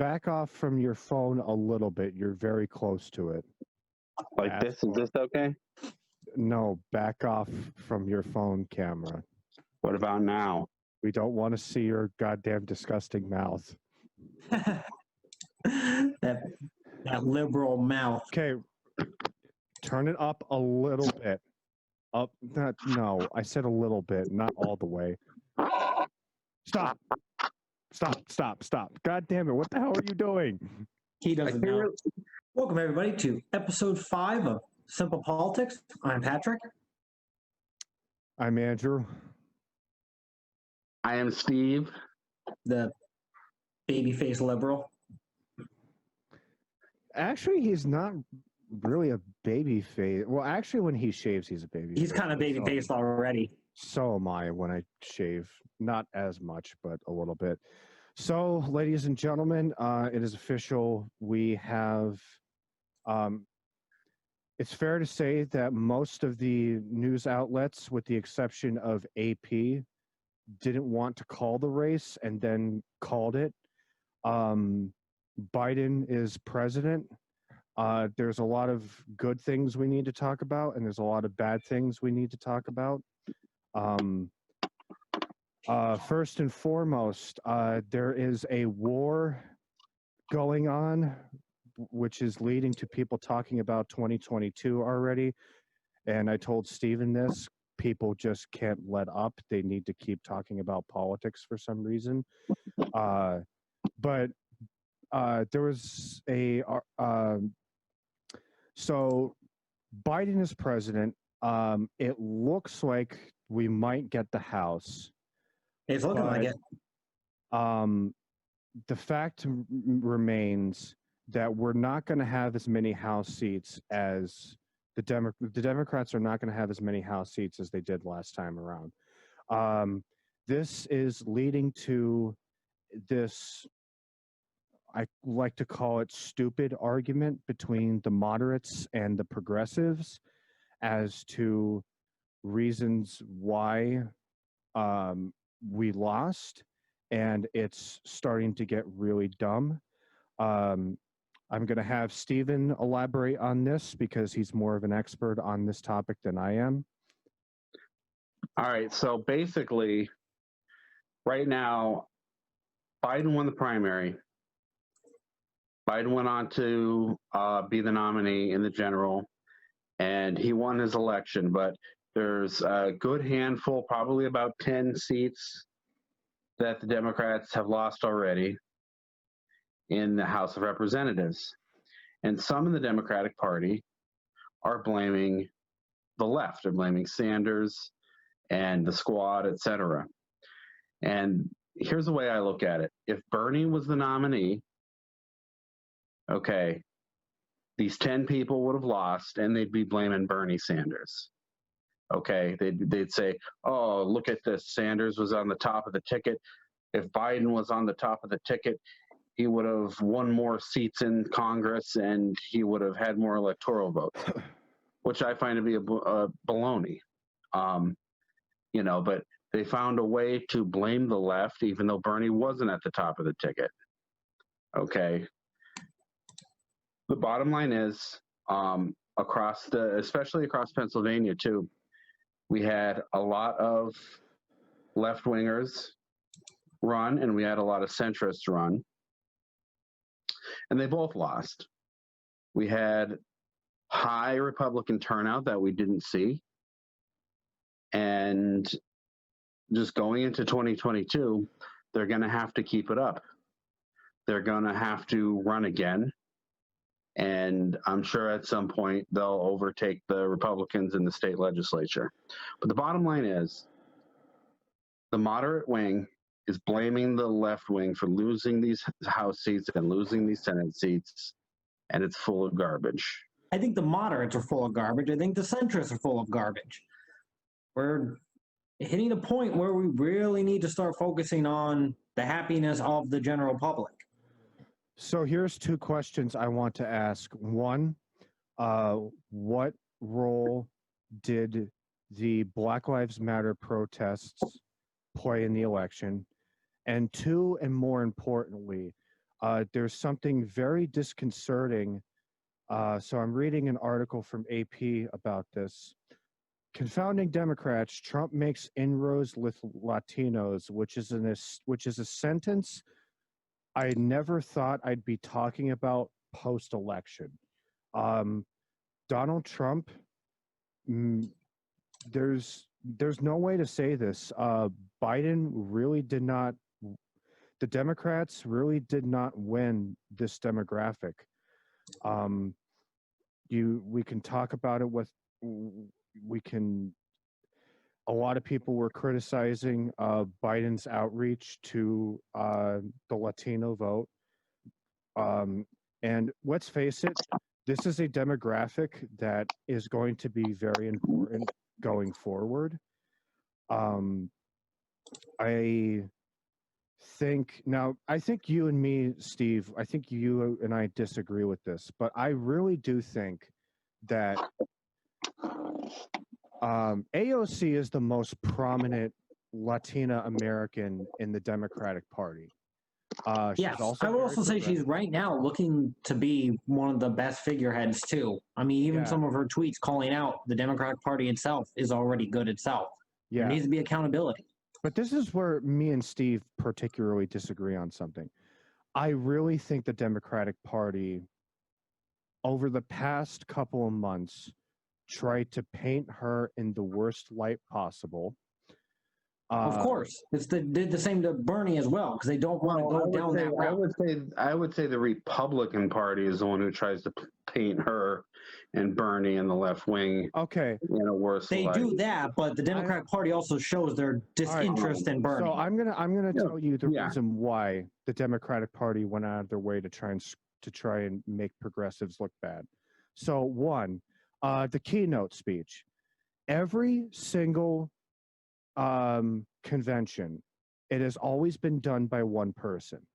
Back off from your phone a little bit. You're very close to it. Like That's this? Is this okay? No, back off from your phone camera. What about now? We don't want to see your goddamn disgusting mouth. that liberal mouth. Okay, turn it up a little bit. Up, no, I said a little bit, not all the way. Stop. God damn it, what the hell are you doing? He doesn't know. Welcome, everybody, to episode 5 of Simple Politics. I'm Patrick. I'm Andrew. I am Steve. The babyface liberal. Actually, he's not really a baby face. Well, actually, when he shaves, he's a baby. He's kind of baby faced already. So am I when I shave. Not as much, but a little bit. So, ladies and gentlemen, it is official. We have. It's fair to say that most of the news outlets, with the exception of AP, didn't want to call the race and then called it. Biden is president. There's a lot of good things we need to talk about, and there's a lot of bad things we need to talk about. First and foremost, there is a war going on, which is leading to people talking about 2022 already. And I told Steven this. People just can't let up. They need to keep talking about politics for some reason. But there was a... So Biden is president. It looks like we might get the House. It's looking like it. The fact remains that we're not going to have as many House seats as the Democrats are not going to have as many House seats as they did last time around. This is leading to this, I like to call it, stupid argument between the moderates and the progressives as to reasons why we lost, and it's starting to get really dumb. I'm going to have Steven elaborate on this because he's more of an expert on this topic than I am. All right, so basically, right now, Biden won the primary. Biden went on to be the nominee in the general, and he won his election. But there's a good handful, probably about 10 seats that the Democrats have lost already in the House of Representatives. And some in the Democratic Party are blaming the left. They're blaming Sanders and the squad, et cetera. And here's the way I look at it. If Bernie was the nominee, okay, these 10 people would have lost and they'd be blaming Bernie Sanders. Okay, they'd say, oh, look at this. Sanders was on the top of the ticket. If Biden was on the top of the ticket, he would have won more seats in Congress and he would have had more electoral votes, which I find to be a baloney. But they found a way to blame the left, even though Bernie wasn't at the top of the ticket. Okay. The bottom line is, especially across Pennsylvania too, we had a lot of left-wingers run and we had a lot of centrists run. And they both lost. We had high Republican turnout that we didn't see. And just going into 2022, they're going to have to keep it up. They're going to have to run again. And I'm sure at some point they'll overtake the Republicans in the state legislature. But the bottom line is the moderate wing is blaming the left wing for losing these House seats and losing these Senate seats, and it's full of garbage. I think the moderates are full of garbage. I think the centrists are full of garbage. We're hitting a point where we really need to start focusing on the happiness of the general public. So here's 2 questions I want to ask. One, what role did the Black Lives Matter protests play in the election? And 2, and more importantly, there's something very disconcerting. So I'm reading an article from AP about this. Confounding Democrats, Trump makes inroads with Latinos, which is a sentence I never thought I'd be talking about post-election. Um, Donald Trump, mm, there's no way to say this. Biden really did not. The Democrats really did not win this demographic. Um, we can talk about it with we can. A lot of people were criticizing Biden's outreach to the Latino vote. And let's face it, this is a demographic that is going to be very important going forward. Um, I I think you and me, Steve, I think you and I disagree with this, but I really do think that AOC is the most prominent Latina American in the Democratic Party. Yes, She's also I would very also say she's progressive. right now looking to be one of the best figureheads too. I mean, even Yeah. some of her tweets calling out the Democratic Party itself is already good itself. There Yeah. needs to be accountability. But this is where me and Steve particularly disagree on something. I really think the Democratic Party, over the past couple of months, tried to paint her in the worst light possible. Of course, did the same to Bernie as well because they don't want to go down that route. I would say the Republican Party is the one who tries to paint her and Bernie and the left wing Okay. in a worse They light. do that, but the Democratic Party also shows their disinterest in Bernie. So I'm gonna Yeah. tell you the Yeah. reason why the Democratic Party went out of their way to try and make progressives look bad. So one, the keynote speech. Every single convention, it has always been done by one person.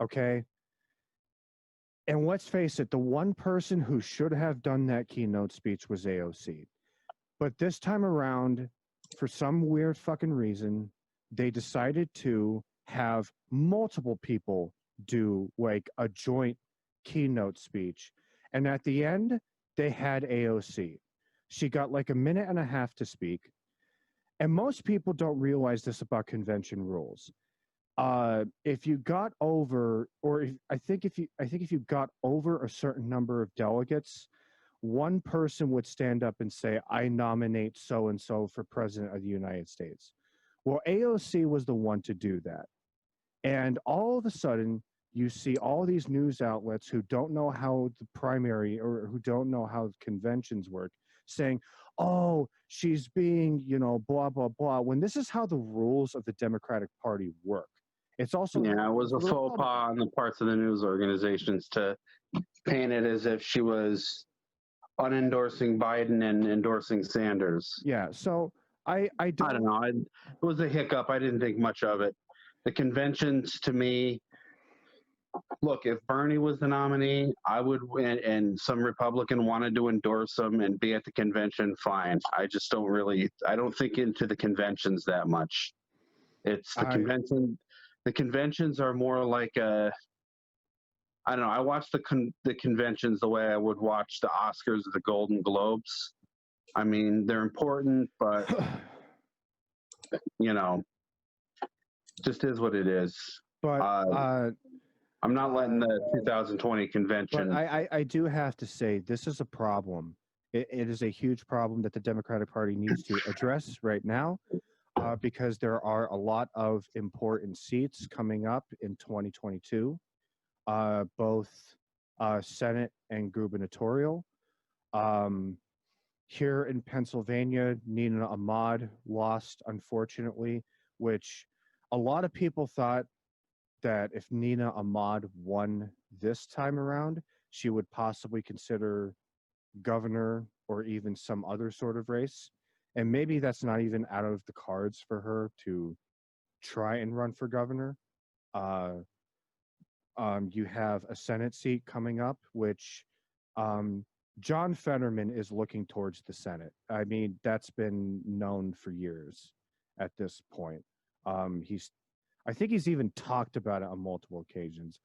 Okay. And let's face it, the one person who should have done that keynote speech was AOC. But this time around, for some weird fucking reason, they decided to have multiple people do like a joint keynote speech. And at the end, they had AOC. She got like a minute and a half to speak. And most people don't realize this about convention rules. If you got over, or I think if you got over a certain number of delegates, one person would stand up and say, "I nominate so and so for president of the United States." Well, AOC was the one to do that, and all of a sudden, you see all these news outlets who don't know how the primary or who don't know how conventions work, saying, "Oh, she's being, blah blah blah." When this is how the rules of the Democratic Party work. It's also Yeah, it was a the faux pas on the parts of the news organizations to paint it as if she was unendorsing Biden and endorsing Sanders. Yeah, so I don't know. It was a hiccup. I didn't think much of it. The conventions, to me, look, if Bernie was the nominee, I would win, and some Republican wanted to endorse him and be at the convention, fine. I just I don't think into the conventions that much. It's the convention. The conventions are more like I don't know. I watch the conventions the way I would watch the Oscars or the Golden Globes. I mean, they're important, but just is what it is. But I'm not letting the 2020 convention. But I do have to say this is a problem. It is a huge problem that the Democratic Party needs to address right now, because there are a lot of important seats coming up in 2022, both Senate and gubernatorial. Here in Pennsylvania, Nina Ahmad lost, unfortunately, which a lot of people thought that if Nina Ahmad won this time around, she would possibly consider governor or even some other sort of race. And maybe that's not even out of the cards for her to try and run for governor. You have a Senate seat coming up, which John Fetterman is looking towards the Senate. I mean, that's been known for years at this point. I think he's even talked about it on multiple occasions.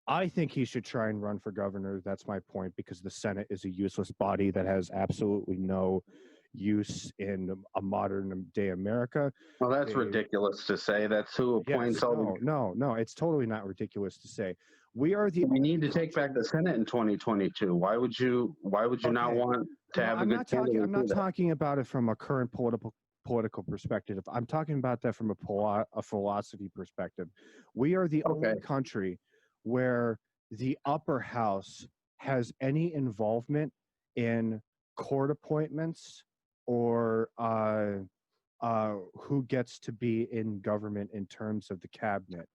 I think he should try and run for governor. That's my point, because the Senate is a useless body that has absolutely no use in a modern day America. Well, that's They- ridiculous to say. That's who appoints Yes, all the. no, it's totally not ridiculous to say. We are the We need to take back the Senate in 2022. Why would you not Okay. want to have a I'm good not talking. candidate I'm not do that? talking about it from a current political perspective. I'm talking about that from a philosophy perspective. We are the only Okay. country where the upper house has any involvement in court appointments or who gets to be in government in terms of the cabinet.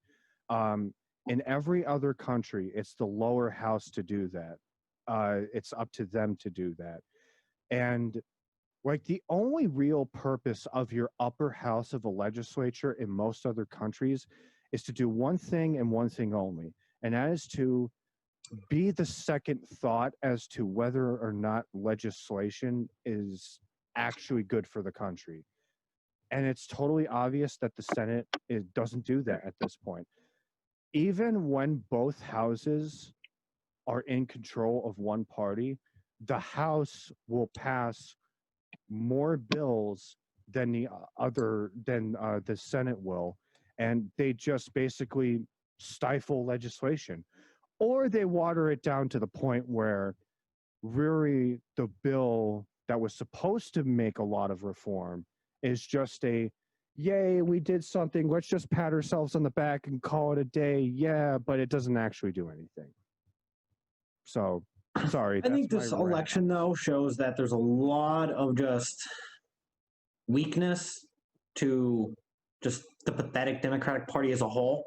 In every other country, it's the lower house to do that. It's up to them to do that. And like the only real purpose of your upper house of a legislature in most other countries is to do one thing and one thing only, and that is to be the second thought as to whether or not legislation is actually good for the country. And it's totally obvious that the Senate doesn't do that at this point. Even when both houses are in control of one party, the House will pass more bills than the Senate will, and they just basically stifle legislation, or they water it down to the point where really the bill that was supposed to make a lot of reform is just a yay, we did something, let's just pat ourselves on the back and call it a day. Yeah, but it doesn't actually do anything. So sorry. I think that's this my rant. election, though, shows that there's a lot of just weakness to just the pathetic Democratic Party as a whole.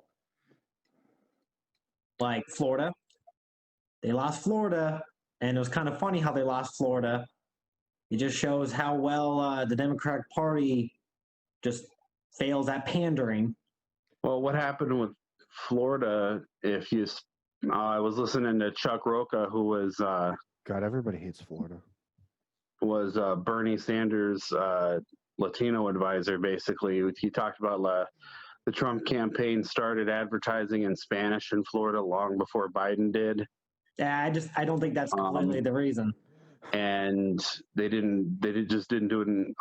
Like Florida. They lost Florida, and it was kind of funny how they lost Florida. It just shows how well the Democratic Party just fails at pandering. Well, what happened with Florida? I was listening to Chuck Roca, who was God, everybody hates Florida. Bernie Sanders' Latino advisor. Basically, he talked about the Trump campaign started advertising in Spanish in Florida long before Biden did. Yeah, I don't think that's completely the reason. And they just didn't do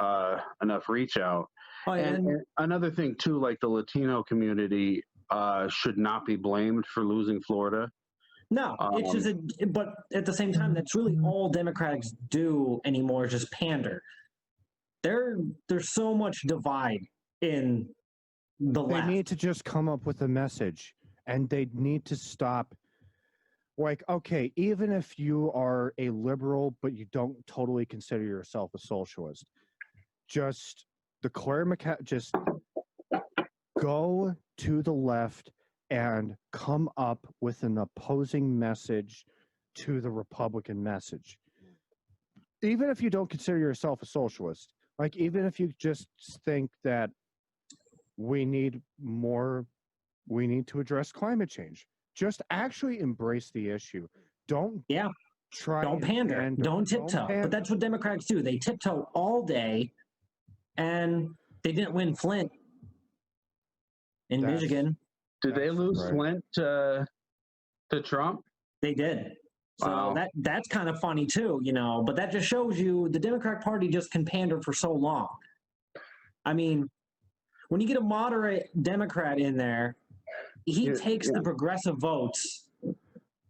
enough reach out. Oh, And another thing too, like the Latino community should not be blamed for losing Florida. no, it's just but at the same time, that's really all Democrats do anymore is just pander. There's so much divide in the They left. need to just come up with a message, and they need to stop. Like, okay, even if you are a liberal, but you don't totally consider yourself a socialist, just just go to the left and come up with an opposing message to the Republican message. Even if you don't consider yourself a socialist, like even if you just think that we need to address climate change, just actually embrace the issue. Don't try. Don't pander. Don't tiptoe. But that's what Democrats do. They tiptoe all day, and they didn't win Flint in Michigan. Did they lose right. Flint to Trump? They did. So Wow. that's kind of funny too, but that just shows you the Democratic Party just can pander for so long. I mean, when you get a moderate Democrat in there, he takes the progressive votes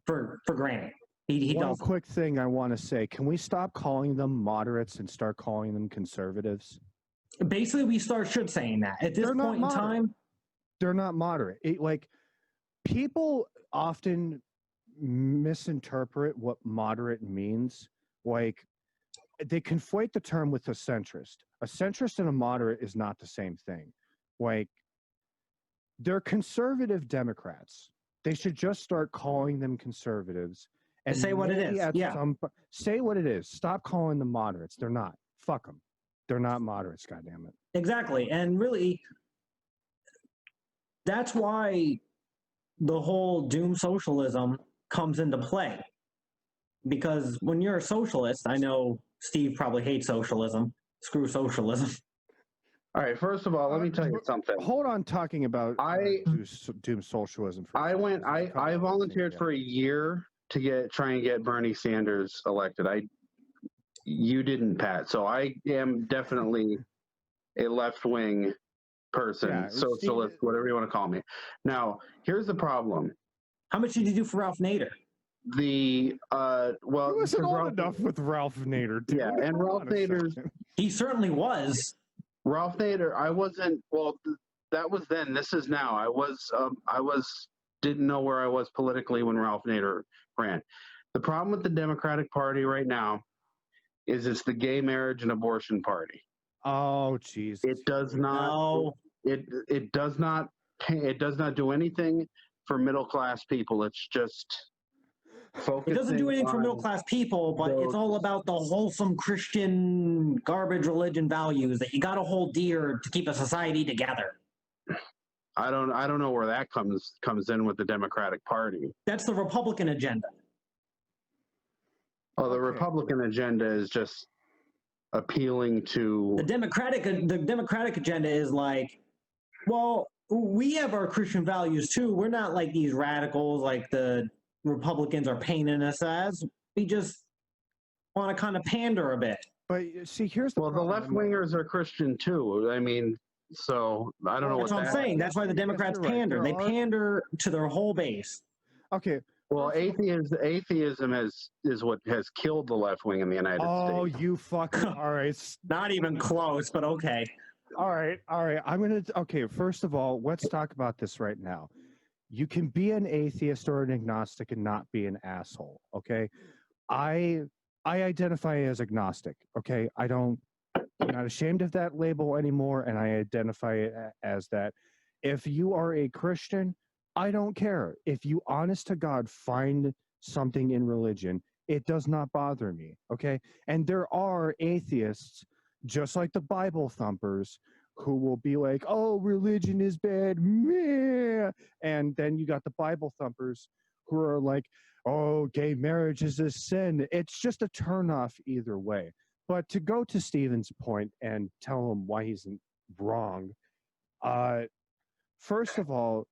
for granted. He One does. quick thing I want to say: can we stop calling them moderates and start calling them conservatives? Basically, we should saying that at this They're not point in time. They're not moderate. Like people often misinterpret what moderate means. Like they conflate the term with a centrist. A centrist and a moderate is not the same thing. Like they're conservative Democrats. They should just start calling them conservatives and Say what it maybe is. at Yeah. say what it is. Stop calling them moderates. They're not. Fuck them. They're not moderates. Goddammit. Exactly. And really, that's why the whole doom socialism comes into play. Because when you're a socialist, I know Steve probably hates socialism. Screw socialism. All right. First of all, let me tell you something. Hold on, talking about doom socialism. For I volunteered for a year to try and get Bernie Sanders elected. You didn't, Pat. So I am definitely a left-wing person, Yeah, socialist, whatever you want to call me. Now, here's the problem. How much did you do for Ralph Nader? It wasn't old enough with Ralph Nader. Dude. Yeah, and Ralph Nader's. He certainly was. Ralph Nader, I wasn't. Well, that was then. This is now. I didn't know where I was politically when Ralph Nader ran. The problem with the Democratic Party right now is it's the gay marriage and abortion party. Oh, jeez. It does not. No. It does not. It does not do anything for middle class people. It's just. It doesn't do anything for middle class people, but it's all about the wholesome Christian garbage religion values that you got to hold dear to keep a society together. I don't know where that comes in with the Democratic Party. That's the Republican agenda. Oh, the Republican agenda is just appealing to the Democratic agenda is like, well, we have our Christian values too. We're not like these radicals like the Republicans are painting us as. We just want to kind of pander a bit. But see, here's the the left wingers are Christian too. I mean, so I don't know what I'm saying. That's why the Democrats pander. They pander to their whole base. Okay. Well, atheism is what has killed the left wing in the United States. Oh, you fucking all right. Not even close, but okay. All right. First of all, let's talk about this right now. You can be an atheist or an agnostic and not be an asshole. Okay. I identify as agnostic. Okay. I'm not ashamed of that label anymore, and I identify it as that. If you are a Christian, I don't care. If you, honest to God, find something in religion, it does not bother me. Okay. And there are atheists, just like the Bible thumpers, who will be like, oh, religion is bad, meh. And then you got the Bible thumpers who are like, oh, gay marriage is a sin. It's just a turnoff either way. But to go to Steven's point and tell him why he's wrong, first of all,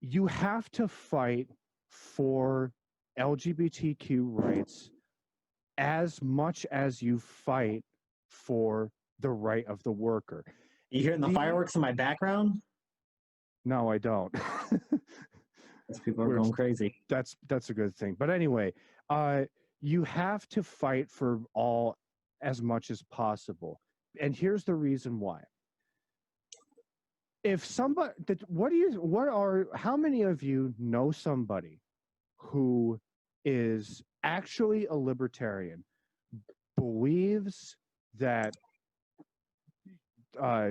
you have to fight for LGBTQ rights as much as you fight for the right of the worker. You hearing the fireworks in my background? No, I don't. People are going crazy. That's a good thing. But anyway, you have to fight for all as much as possible. And here's the reason why. If somebody, how many of you know somebody who is actually a libertarian, believes that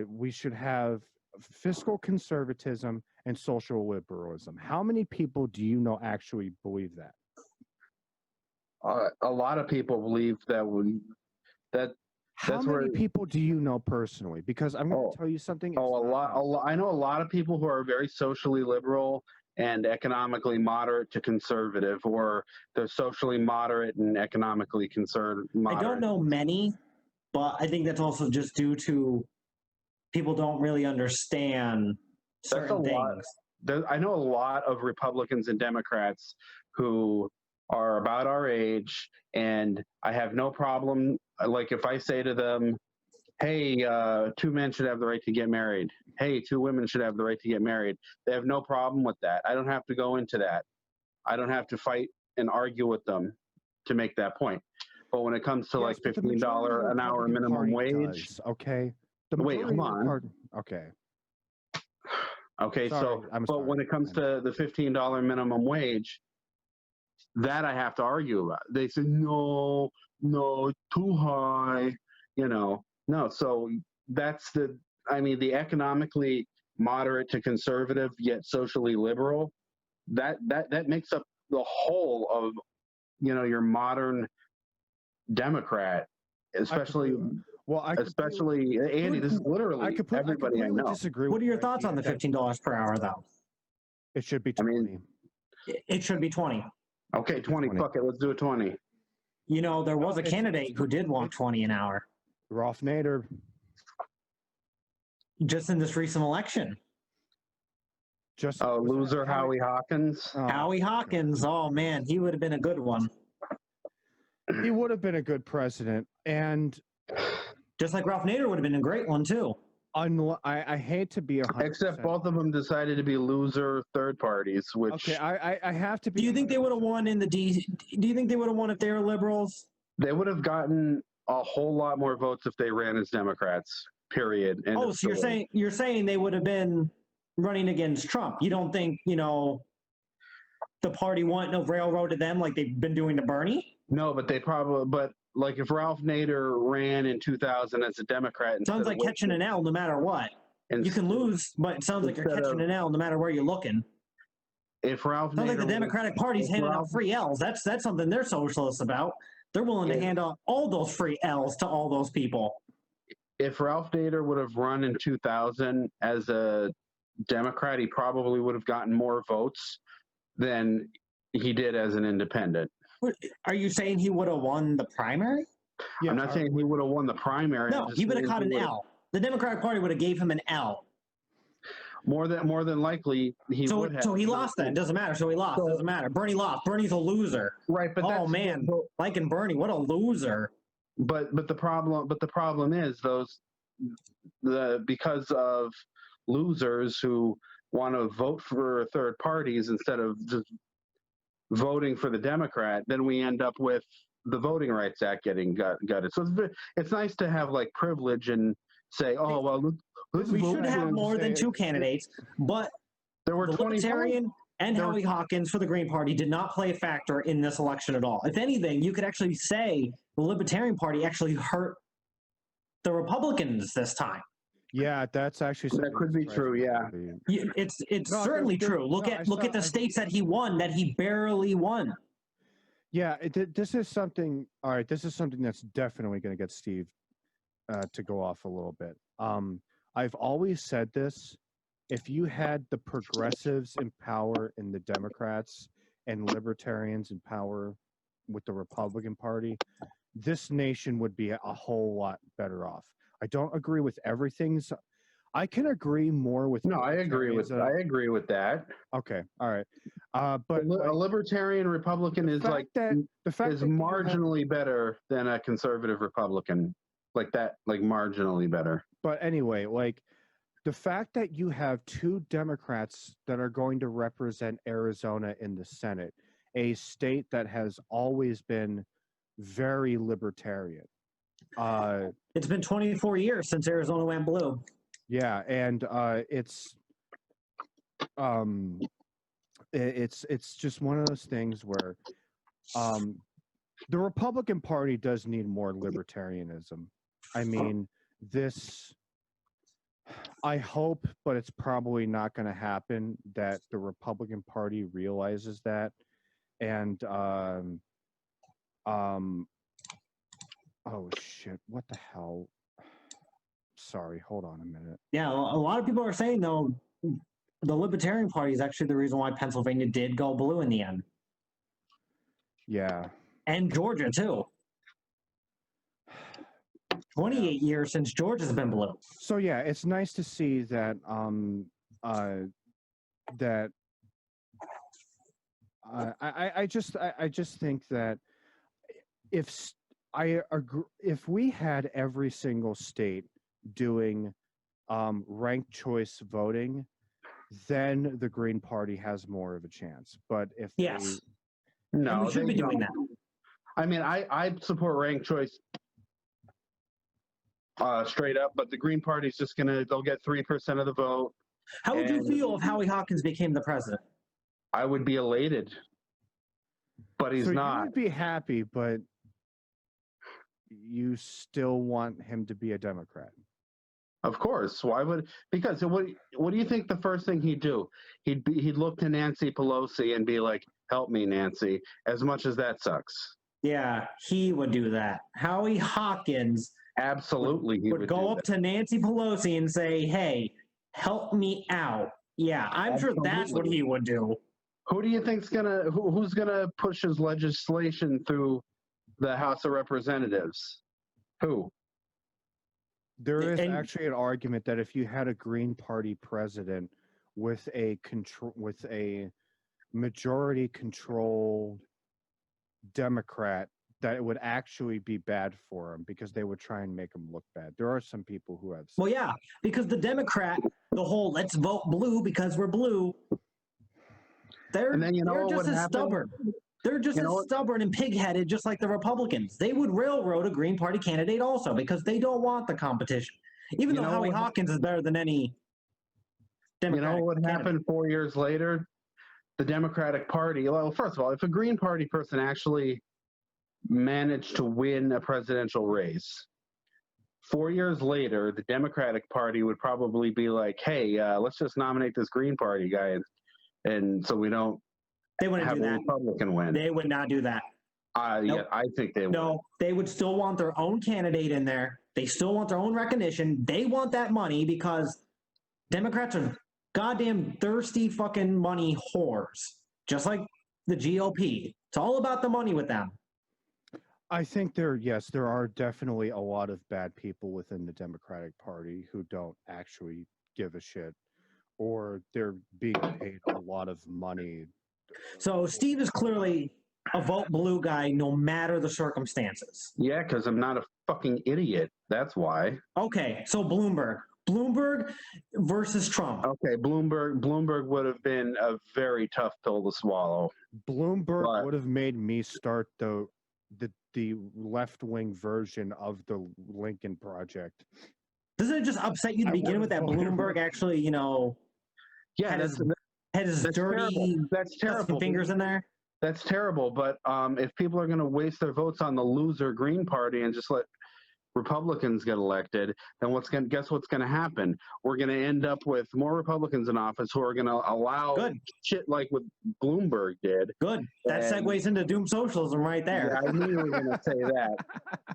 we should have fiscal conservatism and social liberalism? How many people do you know actually believe that? A lot of people believe that How many people do you know personally? Because I'm going to tell you something. A lot. I know a lot of people who are very socially liberal and economically moderate to conservative, or they're socially moderate and economically moderate. I don't know many, but I think that's also just due to people don't really understand certain things. I know a lot of Republicans and Democrats who are about our age, and I have no problem. Like if I say to them, hey, 2 men should have the right to get married. Hey, 2 women should have the right to get married. They have no problem with that. I don't have to go into that. I don't have to fight and argue with them to make that point. But when it comes to like $15 an hour minimum wage, okay. Wait, hold on. Okay. Okay, sorry, but when it comes to the $15 minimum wage, that I have to argue about. They say, no, too high, no. So that's the economically moderate to conservative, yet socially liberal, that makes up the whole of, your modern Democrat, especially. Andy, this is literally everybody I know. Disagree. What are your thoughts on the $15 per hour, though? It should be 20. It should be 20. Okay, 20. Fuck it, let's do it 20. There was a candidate who did want 20 an hour. Ralph Nader. just in this recent election. Just Loser Howie Hawkins. Howie Hawkins, oh man, he would have been a good one. He would have been a good president, and Just like Ralph Nader would have been a great one too. I hate to be 100%. Except both of them decided to be loser third parties, which Okay, I have to be. Do you think they would have won in the D? Do you think they would have won if they were liberals? they would have gotten a whole lot more votes if they ran as Democrats. Period. End Oh, of so story. you're saying they would have been running against Trump? You don't think the party wouldn't have railroaded them like they've been doing to Bernie? No, but they probably. But like if Ralph Nader ran in 2000 as a Democrat, Sounds like catching an L no matter what. You can lose, but it sounds like you're instead catching an L no matter where you're looking. If Ralph Sounds like Nader the Democratic Party's if handing out Ralph- free L's. That's something they're socialists about. They're willing to Yeah. hand out all those free L's to all those people. if Ralph Nader would have run in 2000 as a Democrat, he probably would have gotten more votes than he did as an independent. Are you saying he would have won the primary? Yeah, I'm not saying he would have won the primary. I'm No, just he would have saying caught he an would've- L. The Democratic Party would have gave him an L. More than likely, he would have. So he lost then. Doesn't matter. So he lost. Doesn't matter. Bernie lost. Bernie's a loser. Right, but Oh that's, man, liking Bernie, what a loser. But the problem is because of losers who want to vote for third parties instead of just voting for the Democrat, then we end up with the Voting Rights Act getting gutted. So it's nice to have like privilege and say, oh well, let's We vote should for have him. more than two candidates, but There were the 25. Libertarian and There were- Howie Hawkins for the Green Party did not play a factor in this election at all. If anything, you could actually say the Libertarian Party actually hurt the Republicans this time. yeah, that's actually That something could be that's true, yeah. It's No, certainly there- true. Look no, at I look saw- at the I- states that he won that he barely won. Yeah, this is something. All right, this is something that's definitely going to get Steve to go off a little bit. I've always said this: if you had the progressives in power and the Democrats and libertarians in power with the Republican Party, this nation would be a whole lot better off. I don't agree with everything. I can agree more with. No, I agree with that. Okay, all right, but A libertarian Republican is like the fact is that you have- marginally better than a conservative Republican. Like that, like marginally better. But anyway, like the fact that you have two Democrats that are going to represent Arizona in the Senate, a state that has always been very libertarian. It's been 24 years since Arizona went blue. Yeah, and it's just one of those things where the Republican Party does need more libertarianism. I mean, I hope, but it's probably not going to happen, that the Republican Party realizes that. And, oh shit, what the hell? Sorry, hold on a minute. Yeah, a lot of people are saying though the Libertarian Party is actually the reason why Pennsylvania did go blue in the end, Yeah. and Georgia too. 28 years since Georgia's been blue. So yeah, it's nice to see that that I just think that if we had every single state doing ranked choice voting, then the Green Party has more of a chance. But if Yes. No, And we should they be doing don't. that. I mean, I support ranked choice straight up, but the Green Party's just they'll get 3% of the vote. How would you And- feel if Howie Hawkins became the president? I would be elated, but he's so not. you would be happy, but you still want him to be a Democrat. Of course. Why would? Because what do you think the first thing he'd do? He'd look to Nancy Pelosi and be like, "Help me, Nancy." As much as that sucks. Yeah, he would do that. Howie Hawkins Absolutely, he would go do up that. to Nancy Pelosi and say, "Hey, help me out." Yeah, I'm sure that's what he would do. Who do you think's who's gonna push his legislation through the House of Representatives? Who? There is And- actually an argument that if you had a Green Party president with a majority controlled Democrat, that it would actually be bad for him because they would try and make him look bad. There are some people who have said Well, yeah, because the Democrat, the whole "let's vote blue because we're blue," they're And then you know they're what just would as happen? stubborn. They're just You know as what? stubborn and pig-headed, just like the Republicans. They would railroad a Green Party candidate also because they don't want the competition. Even You though know Howie what- Hawkins is better than any You know Democratic what candidate. happened 4 years later? The Democratic Party. Well, first of all, if a Green Party person actually managed to win a presidential race, 4 years later, the Democratic Party would probably be like, "Hey, let's just nominate this Green Party guy, and so we don't They wouldn't have do a that. Republican win." They would not do that. Yeah, Nope. I think they would. No, they would still want their own candidate in there. They still want their own recognition. They want that money because Democrats are goddamn thirsty fucking money whores, just like the GOP. It's all about the money with them. I think there are definitely a lot of bad people within the Democratic Party who don't actually give a shit, or they're being paid a lot of money. So Steve is clearly a vote blue guy no matter the circumstances. Yeah, because I'm not a fucking idiot. That's why. Okay, so Bloomberg versus Trump. Okay, Bloomberg would have been a very tough pill to swallow. Bloomberg But- would have made me start the left wing version of the Lincoln Project. Doesn't it just upset you to I begin with that would've voted Bloomberg actually, you know, Yeah, had that's his that's dirty terrible. That's dusty terrible. fingers in there? That's terrible. But if people are going to waste their votes on the loser Green Party and just let Republicans get elected, then guess what's going to happen? We're going to end up with more Republicans in office who are going to allow Good. shit like what Bloomberg did. Good. That And- segues into doom socialism right there. Yeah, I knew you were going to say that.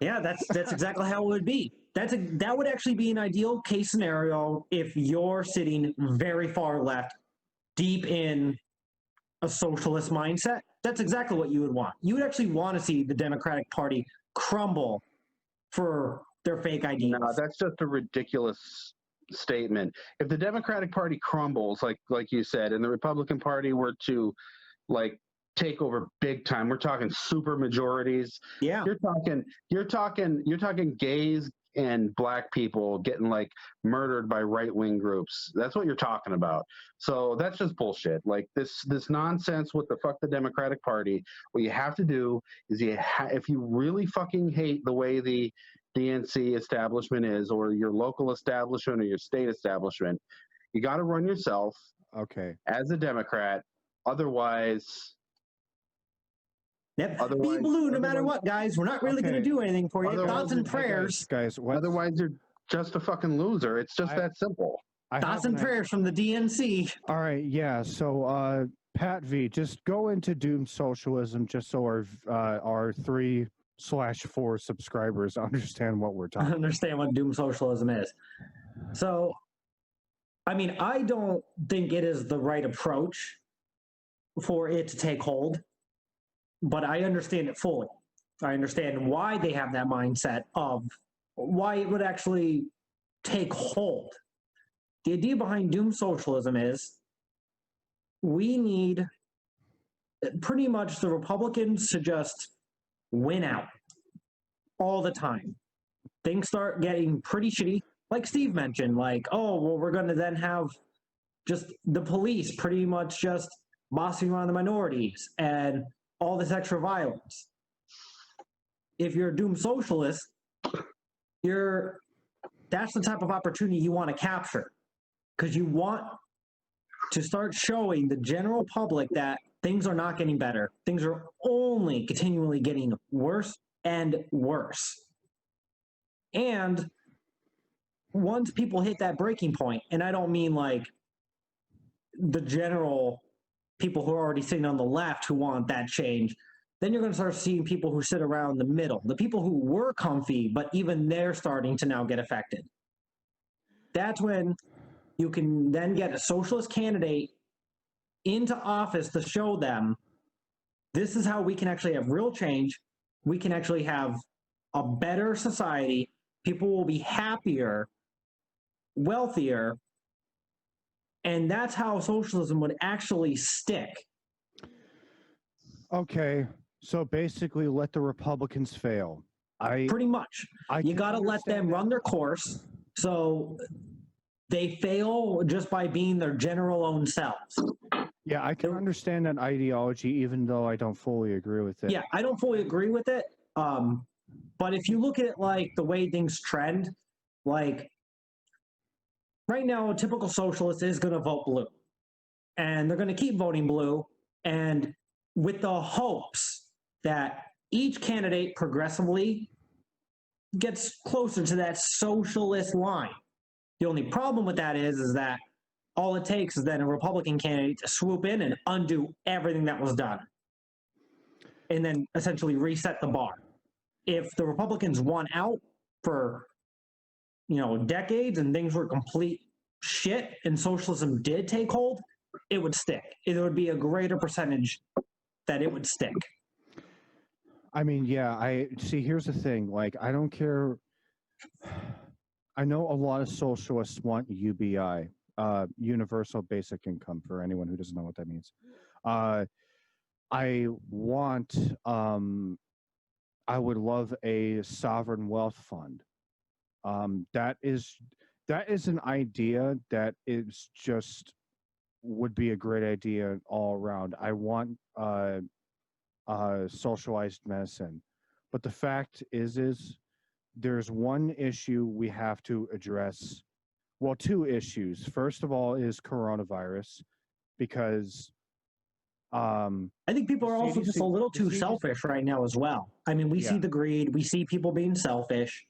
Yeah, that's exactly how it would be. That would actually be an ideal case scenario if you're sitting very far left, deep in a socialist mindset. That's exactly what you would want. You would actually want to see the Democratic Party crumble for their fake ideas. No, that's just a ridiculous statement. If the Democratic Party crumbles, like you said, and the Republican Party were to like take over big time, we're talking super majorities. Yeah. You're talking gays and black people getting like murdered by right-wing groups. That's what you're talking about. So that's just bullshit. Like this nonsense with the fuck the Democratic Party. What you have to do is if you really fucking hate the way the DNC establishment is, or your local establishment or your state establishment, you got to run yourself Okay. as a Democrat. Otherwise, Yep. Be Otherwise- blue no matter otherwise- what, guys. We're not really going to Okay. do anything for you. Otherwise- Thoughts and Hey, prayers. Guys, otherwise you're just a fucking loser. It's just I- that simple. Thoughts and prayers from the DNC. All right, yeah. So, Pat V, just go into Doom Socialism, just so our 3/4 subscribers understand what we're talking. Understand what doom socialism is. So, I mean, I don't think it is the right approach for it to take hold, but I understand it fully. I understand why they have that mindset of why it would actually take hold. The idea behind doom socialism is we need pretty much the Republicans to just win out all the time. Things start getting pretty shitty. Like Steve mentioned, like, oh, well, we're going to then have just the police pretty much just bossing around the minorities and all this extra violence. If you're a doom socialist, that's the type of opportunity you want to capture, because you want to start showing the general public that things are not getting better. Things are only continually getting worse and worse. And once people hit that breaking point, and I don't mean like the general people who are already sitting on the left who want that change, then you're going to start seeing people who sit around the middle, the people who were comfy, but even they're starting to now get affected. That's when you can then get a socialist candidate into office to show them this is how we can actually have real change. We can actually have a better society people will be happier, wealthier, and that's how socialism would actually stick. Okay, so basically, let the Republicans fail. Pretty much. You can got to let them understand run their course so they fail just by being their general own selves. Yeah, I can understand that ideology, even though I don't fully agree with it. Yeah, I don't fully agree with it. But if you look at like the way things trend, like right now, a typical socialist is going to vote blue, and they're going to keep voting blue, and with the hopes that each candidate progressively gets closer to that socialist line. The only problem with that is that all it takes is then a Republican candidate to swoop in and undo everything that was done, and then essentially reset the bar. If the Republicans won out for decades and things were complete shit and socialism did take hold, it would stick. It would be a greater percentage that it would stick. I mean, yeah, I see. Here's the thing. Like, I don't care. I know a lot of socialists want UBI, universal basic income, for anyone who doesn't know what that means. I want, I would love a sovereign wealth fund. That is an idea that is just would be a great idea all around. I want socialized medicine, but the fact is there's one issue we have to address. Well, two issues. First of all is coronavirus, because I think people are also just a little too selfish right now as well. I mean, we see the greed, we see people being selfish.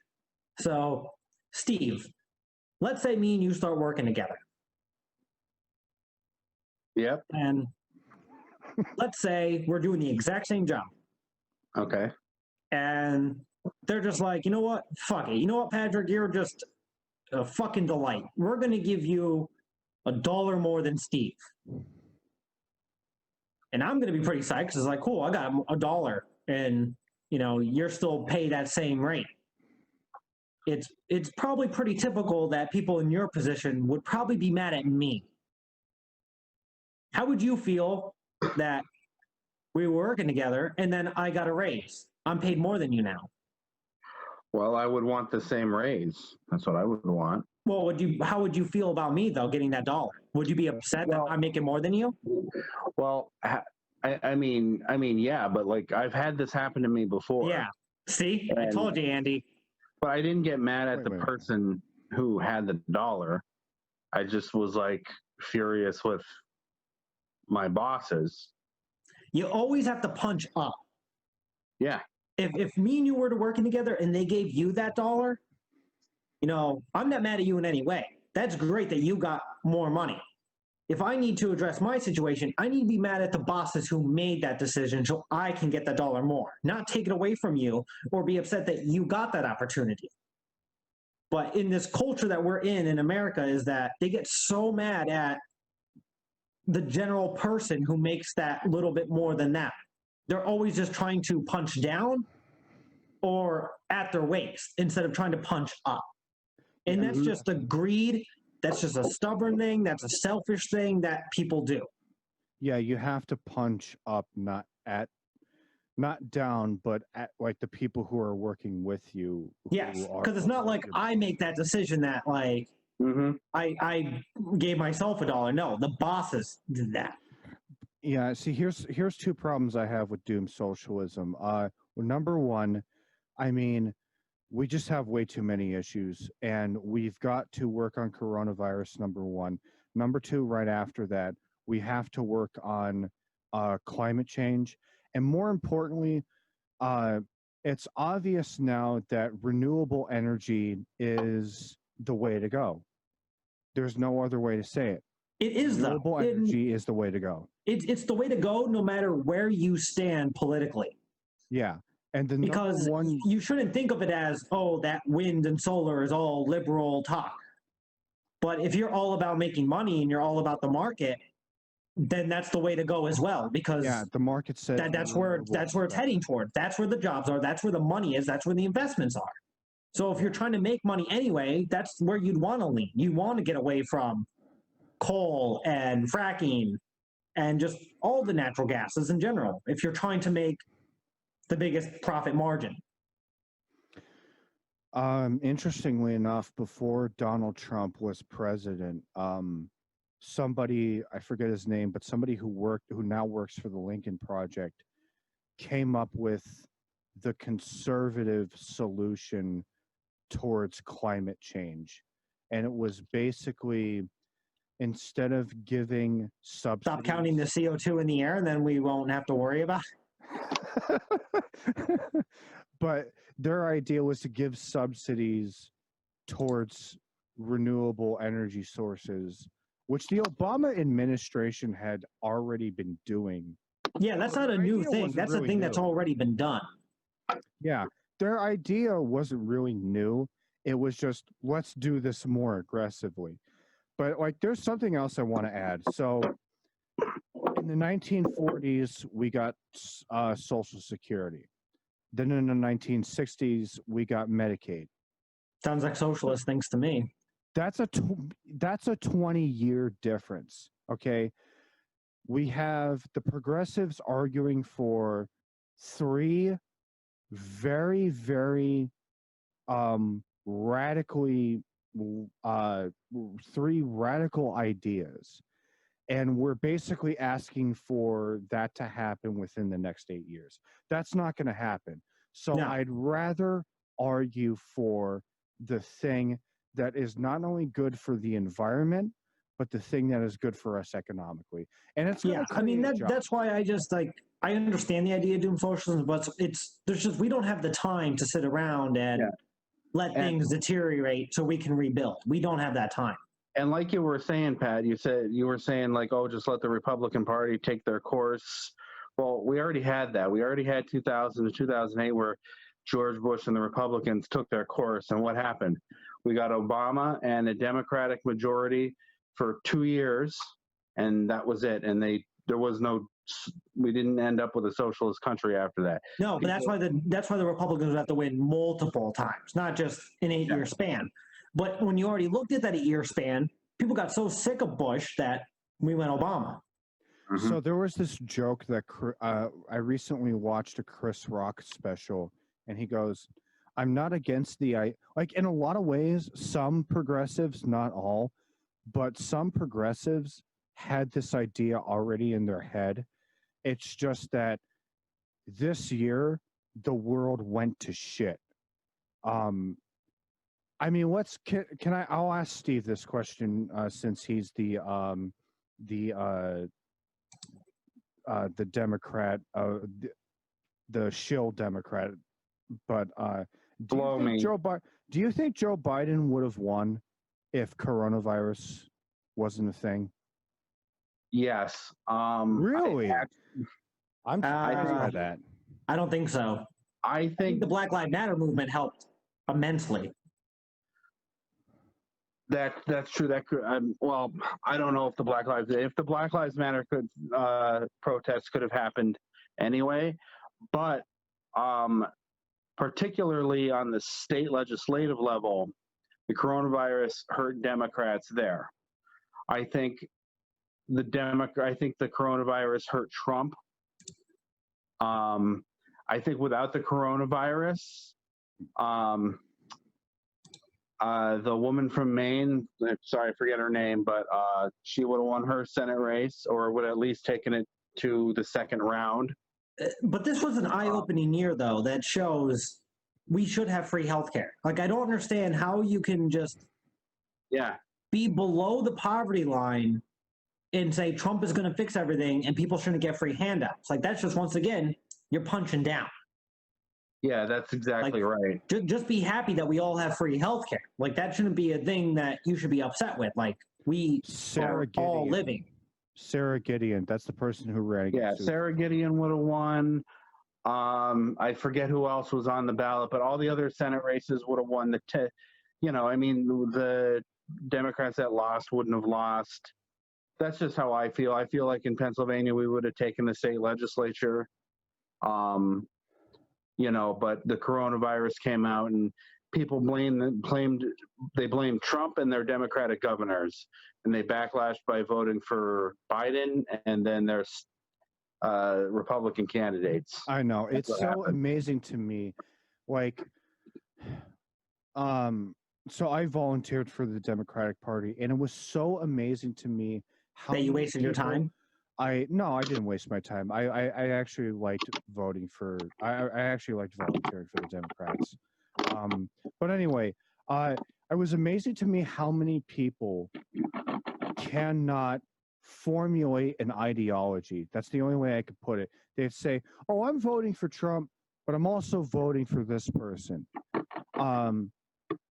So, Steve, let's say me and you start working together. Yep. And let's say we're doing the exact same job. Okay. And they're just like, you know what? Fuck it. You know what, Patrick? You're just a fucking delight. We're going to give you $1 more than Steve. And I'm going to be pretty psyched because it's like, cool, I got $1. And, you're still paid that same rate. It's probably pretty typical that people in your position would probably be mad at me. How would you feel that we were working together and then I got a raise? I'm paid more than you now. Well, I would want the same raise. That's what I would want. Well, how would you feel about me though, getting that $1? Would you be upset that I'm making more than you? Well, I mean, yeah, but like I've had this happen to me before. Yeah. See, I told you, Andy. But I didn't get mad at the person who had the $1. I just was like furious with my bosses. You always have to punch up. Yeah. If me and you were to working together and they gave you that $1, I'm not mad at you in any way. That's great that you got more money. If I need to address my situation, I need to be mad at the bosses who made that decision so I can get that $1 more, not take it away from you or be upset that you got that opportunity. But in this culture that we're in America, is that they get so mad at the general person who makes that little bit more than that. They're always just trying to punch down or at their waist instead of trying to punch up. And that's just a greed. That's just a stubborn thing. That's a selfish thing that people do. Yeah, you have to punch up, not down, but at like the people who are working with you. Yes, because it's not like I make that decision that like I gave myself $1. No, the bosses did that. Yeah, see, here's two problems I have with doom socialism. Well, number one, I mean, we just have way too many issues, and we've got to work on coronavirus, number one. Number two, right after that, we have to work on climate change. And more importantly, it's obvious now that renewable energy is the way to go. There's no other way to say it. It is, though. Renewable energy is the way to go. It's the way to go no matter where you stand politically. Yeah. And the because you shouldn't think of it as, oh, that wind and solar is all liberal talk. But if you're all about making money and you're all about the market, then that's the way to go as well. Because the market says that's where it's heading toward. That's where the jobs are. That's where the money is. That's where the investments are. So if you're trying to make money anyway, that's where you'd want to lean. You want to get away from coal and fracking and just all the natural gases in general if you're trying to make the biggest profit margin. Interestingly enough, before Donald Trump was president, somebody, I forget his name, but somebody who now works for the Lincoln Project, came up with the conservative solution towards climate change. And it was basically, instead of giving subsidies, Stop counting the CO2 in the air, and then we won't have to worry about it. But their idea was to give subsidies towards renewable energy sources, which the Obama administration had already been doing. Yeah, that's not a Their new idea thing. wasn't That's a really thing that's new. already been done. Yeah, their idea wasn't really new. It was just, let's do this more aggressively. But like, there's something else I want to add. So in the 1940s, we got Social Security. Then in the 1960s, we got Medicaid. Sounds like socialist things to me. That's a 20-year difference. Okay, we have the progressives arguing for three very, very radically three radical ideas, and we're basically asking for that to happen within the next 8 years. That's not going to happen. So No. I'd rather argue for the thing that is not only good for the environment, but the thing that is good for us economically. And it's Yeah, I mean create jobs. that's why I just like I understand the idea of doing socialism, but there's just we don't have the time to sit around and Yeah. let things deteriorate so we can rebuild. We don't have that time. And like you were saying, Pat, you were saying like, oh, just let the Republican Party take their course. Well, we already had that. We already had 2000 to 2008 where George Bush and the Republicans took their course. And what happened? We got Obama and a Democratic majority for 2 years, and that was it. And we didn't end up with a socialist country after that. No, but that's why the Republicans have to win multiple times, not just an 8-year span. But when you already looked at that 8-year span, people got so sick of Bush that we went Obama. Mhm. So there was this joke that I recently watched a Chris Rock special, and he goes, "I'm not against like in a lot of ways, some progressives, not all, but some progressives had this idea already in their head. It's just that this year the world went to shit." I mean, I'll ask Steve this question since he's the Democrat, the shill Democrat. But do you think Joe Biden would have won if coronavirus wasn't a thing? Yes. Really? I'm surprised by that. I don't think so. I I think think the Black Lives Matter movement helped immensely. that's true. That could, well, I don't know if the Black Lives Matter protests could have happened anyway, but particularly on the state legislative level, the coronavirus hurt Democrats there. I think the coronavirus hurt Trump. I think without the coronavirus, the woman from Maine, sorry, I forget her name, but she would have won her Senate race, or would have at least taken it to the second round. But this was an eye-opening year, though, that shows we should have free healthcare. Like, I don't understand how you can just be below the poverty line and say Trump is going to fix everything and people shouldn't get free handouts. Like, that's just, once again, you're punching down. Yeah, that's exactly right. Just be happy that we all have free healthcare. Like, that shouldn't be a thing that you should be upset with. Like, we are all living. Sarah Gideon, that's the person who ran against. Yeah, Sarah Gideon would have won. I forget who else was on the ballot, but all the other Senate races would have won. The Democrats that lost wouldn't have lost. That's just how I feel. I feel like in Pennsylvania we would have taken the state legislature. But the coronavirus came out, and people blame Trump and their Democratic governors, and they backlash by voting for Biden, and then there's Republican candidates. I know. It's what so happened. amazing to me. Like, so I volunteered for the Democratic Party, and it was so amazing to me how That you many wasted your people- time? I didn't waste my time. I actually liked voting for. I actually liked volunteering for the Democrats. But anyway, it was amazing to me how many people cannot formulate an ideology. That's the only way I could put it. They'd say, "Oh, I'm voting for Trump, but I'm also voting for this person."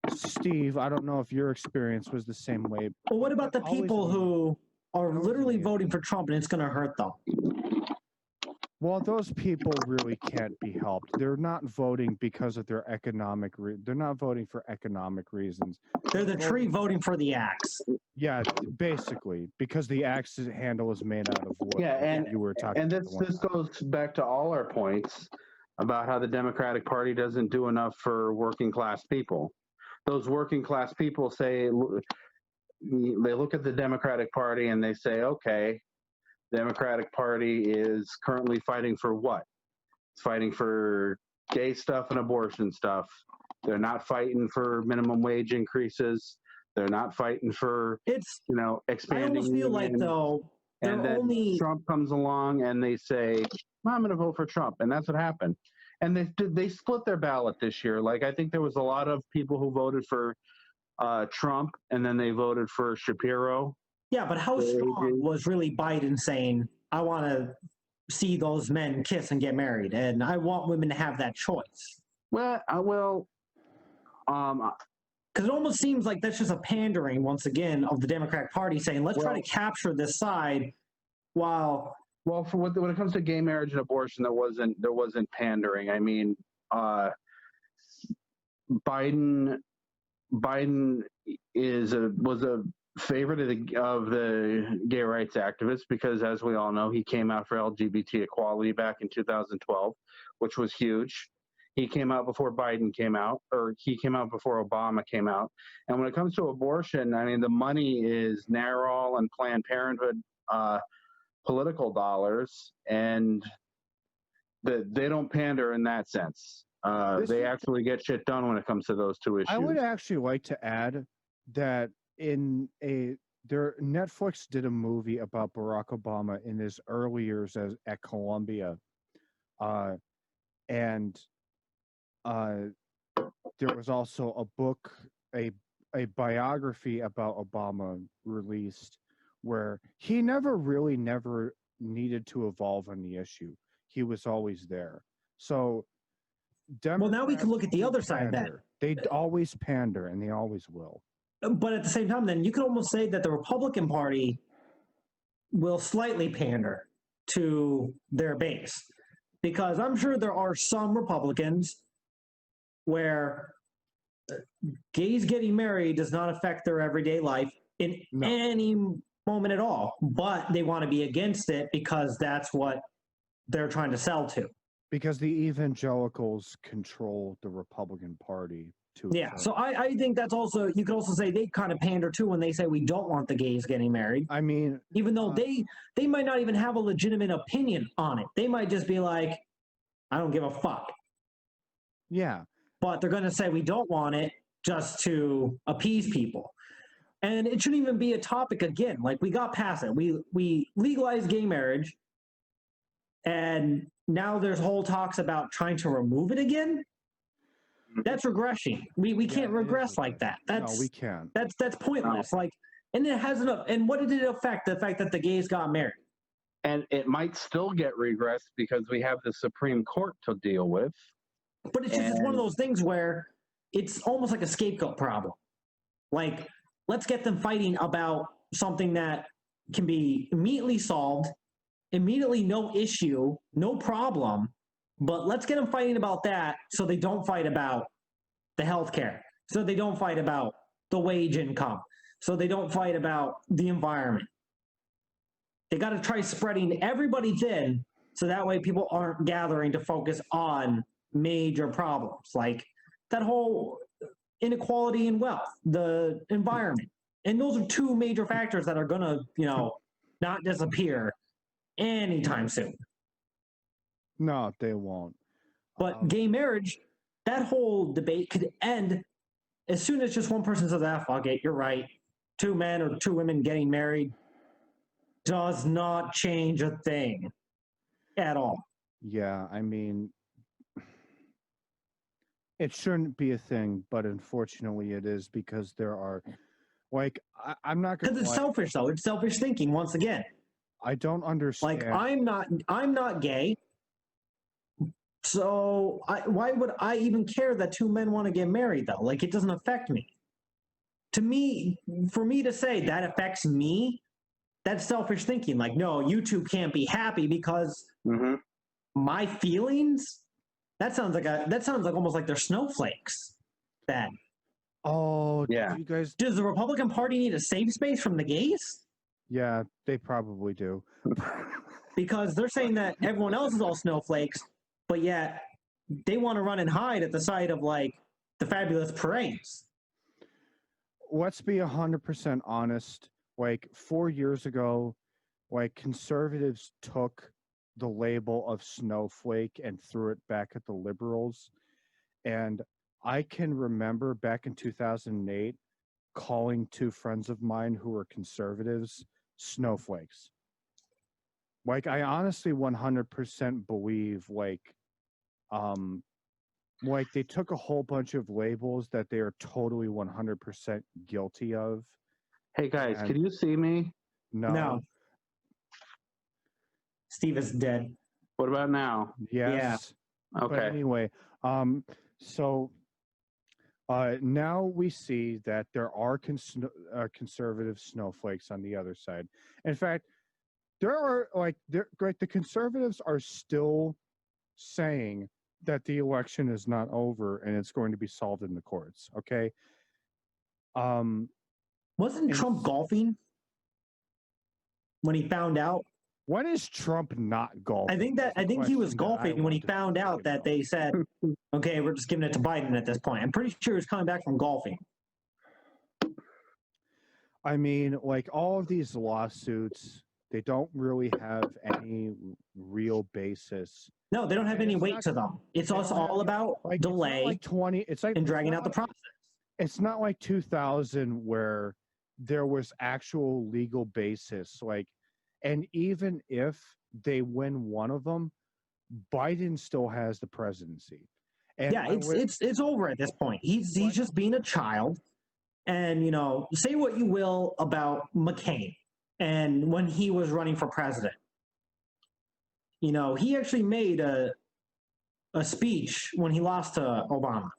Steve, I don't know if your experience was the same way. Well, what about the Always people amazing. who are Always literally amazing. voting for Trump and it's going to hurt them? Well, those people really can't be helped. They're not voting because of their economic. They're not voting for economic reasons. They're the tree voting for the axe. Yeah, basically, because the axe handle is made out of wood. Yeah, like and you were talking. And about this the one this time. goes back to all our points about how the Democratic Party doesn't do enough for working class people. Those working class people say they look at the Democratic Party and they say, okay, Democratic Party is currently fighting for what? It's fighting for gay stuff and abortion stuff. They're not fighting for minimum wage increases. They're not fighting for, It's, you know, I expanding. almost feel like, unions. though, And they're then only. Trump comes along and they say, I'm going to vote for Trump. And that's what happened. And they split their ballot this year. Like, I think there was a lot of people who voted for Trump, and then they voted for Shapiro. Yeah, but how They strong agree. was really Biden saying, I want to see those men kiss and get married, and I want women to have that choice? Well, Because it almost seems like that's just a pandering, once again, of the Democratic Party saying, let's try to capture this side while. well, for when it comes to gay marriage and abortion, there wasn't pandering. I mean, Biden was a favorite of the gay rights activists because, as we all know, he came out for LGBT equality back in 2012, which was huge. He came out before Biden came out, or he came out before Obama came out. And when it comes to abortion, I mean, the money is NARAL and Planned Parenthood political dollars, and they don't pander in that sense. They actually get shit done when it comes to those two issues. I would actually like to add that Netflix did a movie about Barack Obama in his early years at Columbia, and there was also a book, a biography about Obama released, where he never needed to evolve on the issue. He was always there. So, Well, now we can look at the other side then. pander. They always pander, and they always will. But at the same time, then you could almost say that the Republican Party will slightly pander to their base, because I'm sure there are some Republicans where gays getting married does not affect their everyday life in No. any moment at all, but they want to be against it because that's what they're trying to sell to. Because the evangelicals control the Republican Party to a Yeah, point. so I think that's also, you could also say they kind of pander too when they say we don't want the gays getting married, I mean, even though they might not even have a legitimate opinion on it. They might just be like, I don't give a fuck. yeah, But they're going to say we don't want it just to appease people. And it shouldn't even be a topic again. Like, we got past it. We legalized gay marriage, and now there's whole talks about trying to remove it again. That's regression. We Yeah, can't it is regress like regression. that. no, we can't. That's pointless. Like, and it has enough. And what did it affect? The fact that the gays got married. And it might still get regressed because we have the Supreme Court to deal with. But it's just one of those things where it's almost like a scapegoat problem. Like, let's get them fighting about something that can be immediately solved, immediately no issue, no problem. But let's get them fighting about that so they don't fight about the healthcare, so they don't fight about the wage income, so they don't fight about the environment. They got to try spreading everybody thin so that way people aren't gathering to focus on major problems like that whole inequality in wealth, the environment. And those are two major factors that are going to, not disappear anytime soon. No, they won't. But gay marriage, that whole debate could end as soon as just one person says, fuck it, you're right. 2 men or 2 women getting married does not change a thing at all. Yeah, I mean, it shouldn't be a thing, but unfortunately it is, because there are, like, I'm not going to. Because it's selfish, though. It's selfish thinking. Once again, I don't understand. like I'm not gay. So why would I even care that 2 men want to get married, though? Like, it doesn't affect me. To me, for me to say that affects me, that's selfish thinking. Like, no, you 2 can't be happy because my feelings. That sounds like almost like they're snowflakes. Then. Oh, Yeah. You guys. Does the Republican Party need a safe space from the gays? Yeah, they probably do. Because they're saying that everyone else is all snowflakes, but yet they want to run and hide at the sight of, like, the fabulous parades. Let's be 100% honest. Like, 4 years ago, like, conservatives took the label of snowflake and threw it back at the liberals. And I can remember back in 2008 calling 2 friends of mine who were conservatives snowflakes. Like, I honestly 100% believe, like they took a whole bunch of labels that they are totally 100% guilty of. Hey guys, And- can you see me? No. Steve is dead. What about now? Yes. But Okay. anyway, so now we see that there are conservative snowflakes on the other side. In fact, there are the conservatives are still saying that the election is not over and it's going to be solved in the courts. Okay. Wasn't Trump golfing when he found out? When is Trump not golfing? I think he was Question that I golfing when he want to found out fucking that know. they said, okay, we're just giving it to Biden at this point. I'm pretty sure he was coming back from golfing. I mean, like, all of these lawsuits, they don't really have any real basis. No, they don't have any It's weight not- to them. It's they also don't have- all about Like, delay it's like and dragging it's out the not process. It's not like 2000 where there was actual legal basis. Like, and even if they win one of them, Biden still has the presidency. And Yeah, it's over at this point. He's just being a child. And, say what you will about McCain and when he was running for president. He actually made a speech when he lost to Obama.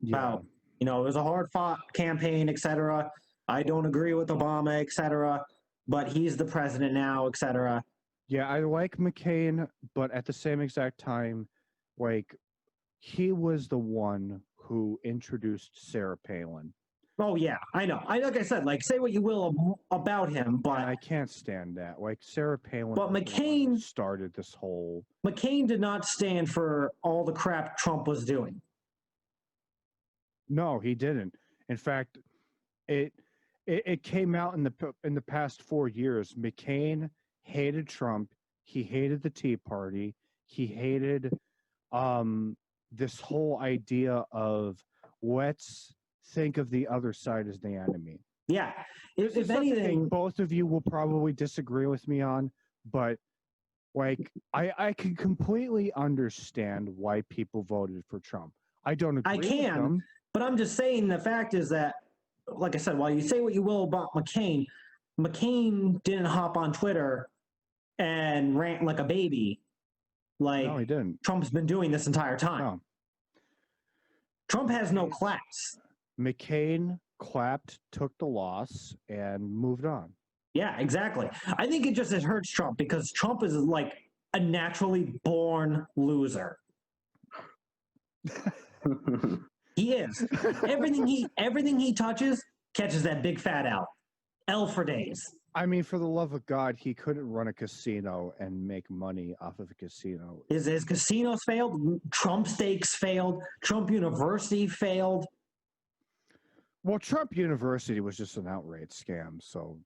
About, it was a hard-fought campaign, etc. I don't agree with Obama, etc. But he's the president now, etc. Yeah, I like McCain, but at the same exact time, like, he was the one who introduced Sarah Palin. Oh yeah, I know. Like I said, like, say what you will about him, And but I can't stand that. Like, Sarah Palin But was the one who McCain- started this whole. McCain did not stand for all the crap Trump was doing. No, he didn't. In fact, it came out in the past 4 years. McCain hated Trump. He hated the Tea Party. He hated this whole idea of let's think of the other side as the enemy. Yeah, This is if something anything, both of you will probably disagree with me on, but like I can completely understand why people voted for Trump. I don't agree with can. them. but I'm just saying the fact is that, like I said, while you say what you will about McCain, McCain didn't hop on Twitter and rant like a baby, like No, he didn't. Trump's been doing this entire time. No. Trump has no class. McCain clapped, took the loss, and moved on. Yeah, exactly. I think it hurts Trump because Trump is like a naturally born loser. He is. Everything he touches catches that big fat L. L for days. I mean, for the love of God, he couldn't run a casino and make money off of a casino. His casinos failed. Trump Steaks failed. Trump University failed. Well, Trump University was just an outright scam. So,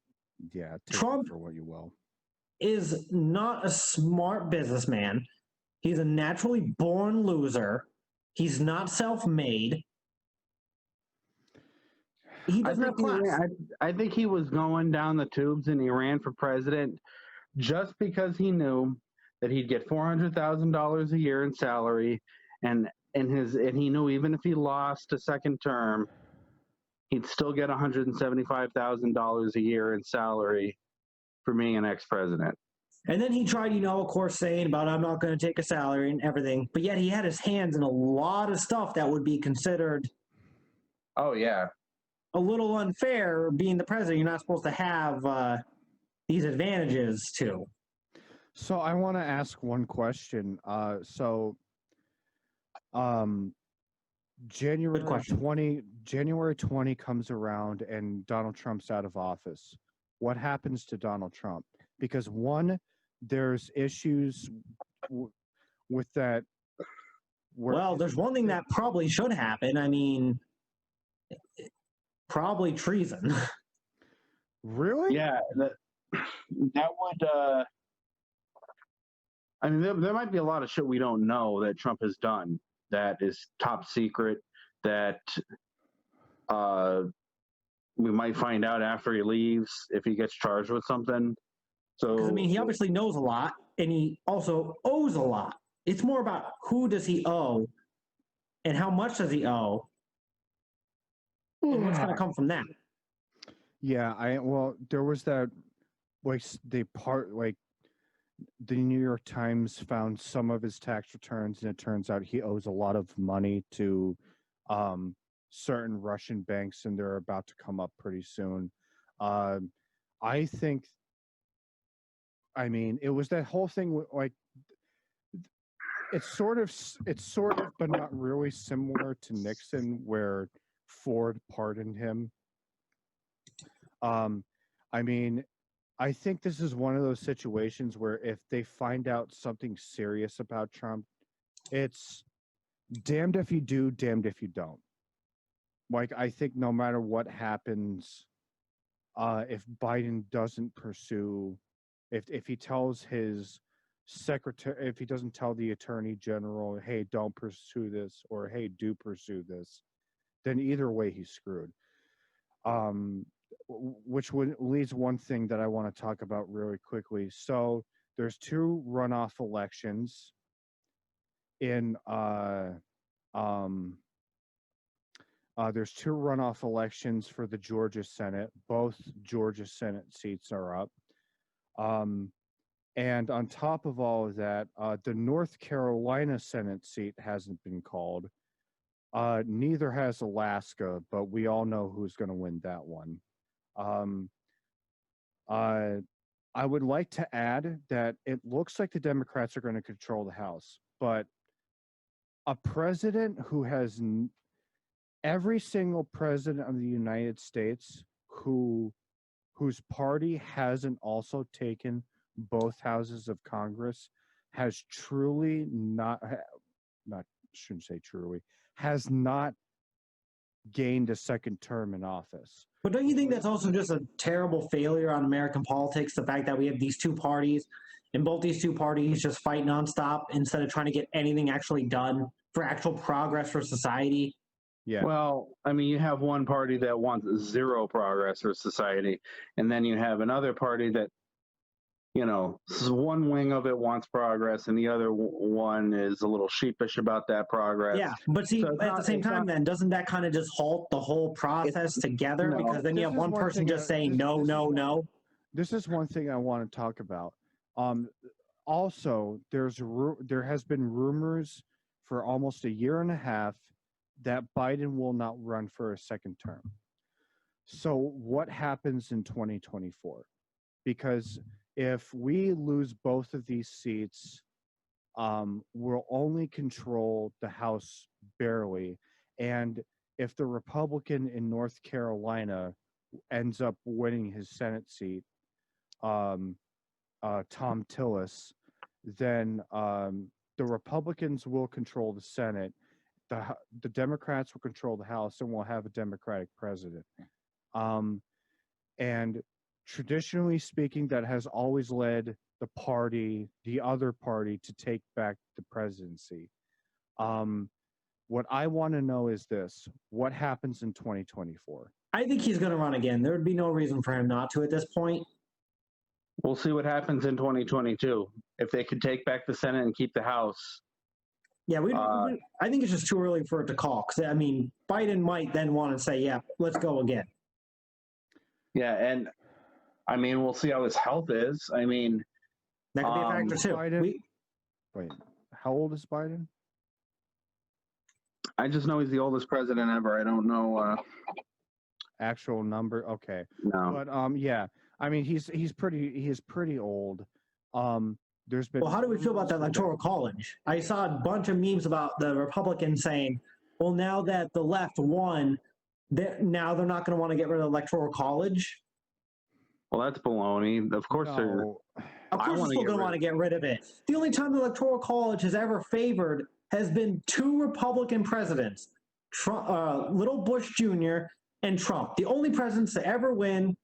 yeah, take Trump it for what you will. is not a smart businessman. He's a naturally born loser. He's not self-made. He doesn't have class. I think he was going down the tubes and he ran for president just because he knew that he'd get $400,000 a year in salary, and he knew even if he lost a second term, he'd still get $175,000 a year in salary for being an ex-president. And then he tried, of course, saying about I'm not going to take a salary and everything, but yet he had his hands in a lot of stuff that would be considered Oh yeah, a little unfair. Being the president, you're not supposed to have these advantages too. So I want to ask one question. January question. 20 comes around and Donald Trump's out of office. What happens to Donald Trump? Because one, there's issues with that. Well, there's one thing that probably should happen. I mean, probably treason. Really? yeah. That would. I mean, there might be a lot of shit we don't know that Trump has done that is top secret that we might find out after he leaves if he gets charged with something. So Because I mean, he obviously knows a lot, and he also owes a lot. It's more about who does he owe, and how much does he owe, and what's going to come from that. Yeah, there was that the New York Times found some of his tax returns, and it turns out he owes a lot of money to certain Russian banks, and they're about to come up pretty soon. I think, I mean, it was that whole thing it's sort of, but not really, similar to Nixon, where Ford pardoned him. I mean, I think this is one of those situations where if they find out something serious about Trump, it's damned if you do, damned if you don't. I think no matter what happens, if Biden doesn't pursue, if he tells his secretary, if he doesn't tell the attorney general, hey, don't pursue this, or hey, do pursue this, then either way he's screwed. Which leads one thing that I want to talk about really quickly. So there's two runoff elections in there's two runoff elections for the Georgia Senate. Both Georgia Senate seats are up. And on top of all of that, the North Carolina Senate seat hasn't been called. Neither has Alaska, but we all know who's going to win that one. I would like to add that it looks like the Democrats are going to control the House, but a president who has every single president of the United States whose party hasn't also taken both houses of Congress has truly shouldn't say truly, has not gained a second term in office. But don't you think that's also just a terrible failure on American politics? The fact that we have these two parties, and both these two parties just fight nonstop instead of trying to get anything actually done for actual progress for society. Yeah. Well, I mean, you have one party that wants zero progress for society, and then you have another party that, one wing of it wants progress, and the other one is a little sheepish about that progress. Yeah, but see, So at the same time, then doesn't that kind of just halt the whole process together? No. Because then you have one person just saying no, no, no. This is one thing I want to talk about. Also, there has been rumors for almost a year and a half that Biden will not run for a second term. So what happens in 2024? Because if we lose both of these seats, we'll only control the House barely. And if the Republican in North Carolina ends up winning his Senate seat, Thom Tillis, then the Republicans will control the Senate. the Democrats will control the House and we'll have a Democratic president. And traditionally speaking, that has always led the other party, to take back the presidency. What I want to know is this: what happens in 2024? I think he's going to run again. There would be no reason for him not to at this point. We'll see what happens in 2022 if they can take back the Senate and keep the House. Yeah, I think it's just too early for it to call. Because I mean, Biden might then want to say, "Yeah, let's go again." Yeah, and I mean, we'll see how his health is. I mean, That could be a factor too. Biden- Wait, how old is Biden? I just know he's the oldest president ever. I don't know. Actual number? Okay. No. But yeah, I mean, he is pretty old. There's been. Well, how do we feel about that electoral college? I saw a bunch of memes about the Republicans saying, "Well, now that the left won, now they're not going to want to get rid of the electoral college." Well, that's baloney. Of course, they're. No, Of course, they're still going to want to get rid of it. The only time the electoral college has ever favored has been two Republican presidents, Little Bush Jr. and Trump. The only presidents to ever win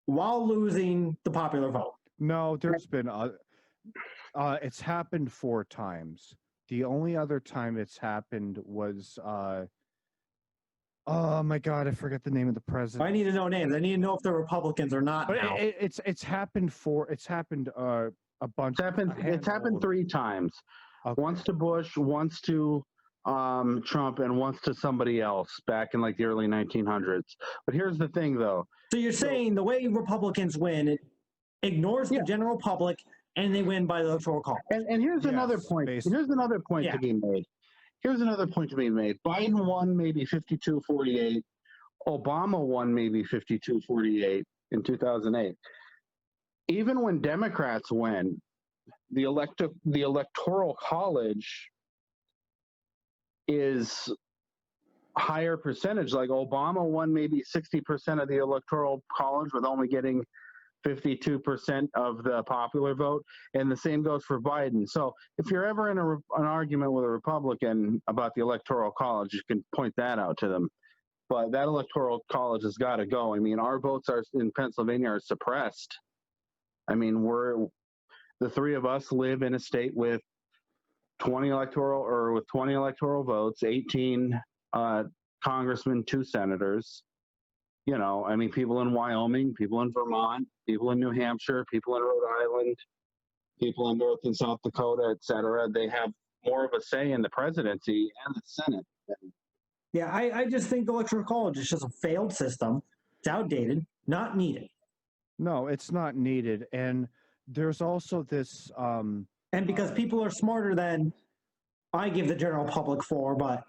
while losing the popular vote. no, there's been. It's happened 4 times. The only other time it's happened was. Oh my God, I forget the name of the president. I need to know names. I need to know if they're Republicans or not But now. it's happened a bunch. It's happened 3 times. Okay. Once to Bush, once to Trump, and once to somebody else back in like the early 1900s. But here's the thing, though. So you're saying the way Republicans win, it ignores the general public, and they win by the electoral college. And here's another Yes, point. basically. Here's another point Yeah. to be made. Here's another point to be made. Biden won maybe 52-48. Obama won maybe 52-48 in 2008. Even when Democrats win, the electoral college is higher percentage. Like Obama won maybe 60% of the electoral college with only getting 52% of the popular vote, and the same goes for Biden. So if you're ever in an argument with a Republican about the electoral college, you can point that out to them. But that electoral college has got to go. I mean, our votes in Pennsylvania are suppressed. I mean, the 3 of us live in a state with 20 electoral votes, 18 congressmen, 2 senators. You know, I mean, people in Wyoming, people in Vermont, people in New Hampshire, people in Rhode Island, people in North and South Dakota, et cetera. They have more of a say in the presidency and the Senate. Yeah, I just think the electoral college is just a failed system. It's outdated, not needed. No, it's not needed. And there's also this. And because people are smarter than I give the general public for, but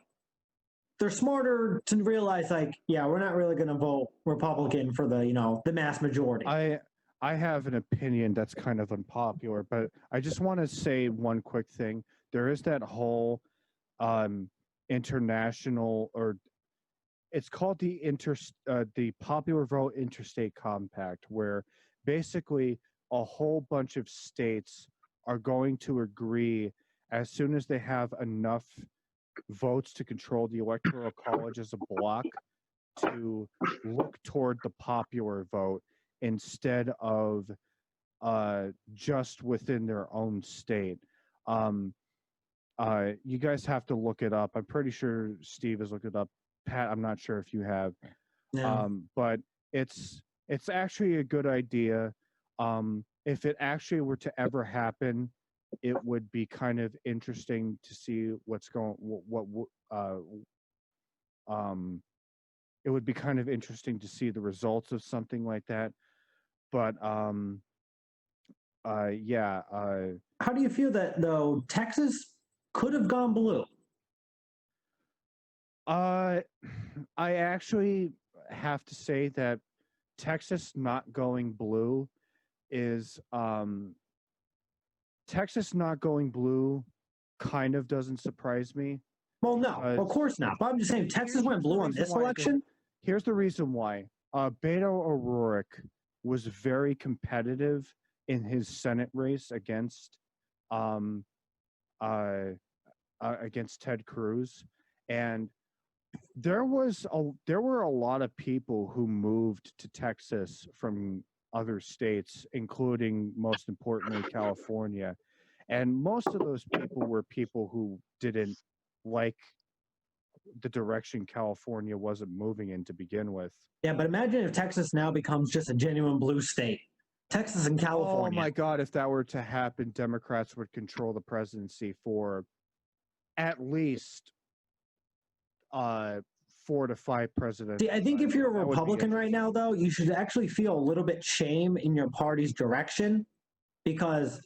they're smarter to realize, like, yeah, we're not really going to vote Republican for the mass majority. I have an opinion that's kind of unpopular, but I just want to say one quick thing. There is that whole international, or it's called the Popular Vote Interstate Compact, where basically a whole bunch of states are going to agree as soon as they have enough votes to control the electoral college as a block to look toward the popular vote instead of just within their own state. You guys have to look it up. I'm pretty sure Steve has looked it up. Pat, I'm not sure if you have. Yeah. But it's actually a good idea. If it actually were to ever happen, it would be kind of interesting to see it would be kind of interesting to see the results of something like that. But yeah. How do you feel that, though, Texas could have gone blue? I actually have to say that Texas not going blue is Texas not going blue kind of doesn't surprise me. Well, no, of course not. But I'm just saying, Texas went blue on this election. Here's the reason why. Beto O'Rourke was very competitive in his Senate race against Ted Cruz, and there were a lot of people who moved to Texas from other states, including, most importantly, California. And most of those people were people who didn't like the direction California wasn't moving in to begin with. Yeah, but imagine if Texas now becomes just a genuine blue state. Texas and California. Oh my God, if that were to happen, Democrats would control the presidency for at least 4 to 5 presidents. See, I think if you're a Republican right now, though, you should actually feel a little bit shame in your party's direction, because